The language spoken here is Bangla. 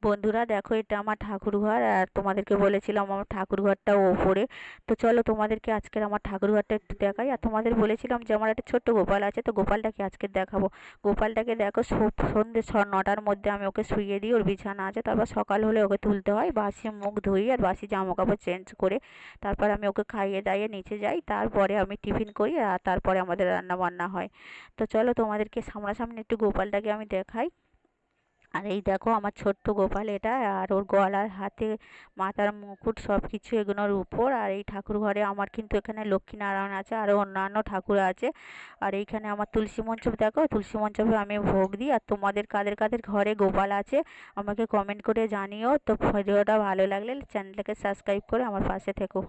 বন্ধুরা দেখো, এটা আমার ঠাকুর ঘর। আর তোমাদেরকে বলেছিলাম আমার ঠাকুর ঘরটা ওপরে। তো চলো তোমাদেরকে আজকের আমার ঠাকুর ঘরটা একটু দেখাই। আর তোমাদের বলেছিলাম যে আমার একটা ছোট্ট গোপাল আছে, তো গোপালটাকে আজকে দেখাবো। গোপালটাকে দেখো, সন্ধ্যে 9টার মধ্যে আমি ওকে শুইয়ে দিই, ওর বিছানা আছে। তারপর সকাল হলে ওকে তুলতে হয়, বাসি মুখ ধুই আর বাসি জামা কাপড় চেঞ্জ করে তারপর আমি ওকে খাইয়ে দাইয়ে নিচে যাই। তারপরে আমি টিফিন করি আর তারপরে আমাদের রান্না বান্না হয়। তো চলো তোমাদেরকে সামনাসামনি একটু গোপালটাকে আমি দেখাই। আর এই দেখো আমার ছোট্ট গোপাল এটা। আর ওর গলার হাতে মাথার মুকুট সব কিছু এগুলোর উপর। আর এই ঠাকুর ঘরে আমার কিন্তু এখানে লক্ষ্মীনারায়ণ আছে, আরও অন্যান্য ঠাকুর আছে। আর এইখানে আমার তুলসী মঞ্চপ দেখো, তুলসী মঞ্চপে আমি ভোগ দিই। আর তোমাদের কাদের কাদের ঘরে গোপাল আছে আমাকে কমেন্ট করে জানিও। তো ভিডিওটা ভালো লাগলে চ্যানেলটাকে সাবস্ক্রাইব করে আমার পাশে থেকো।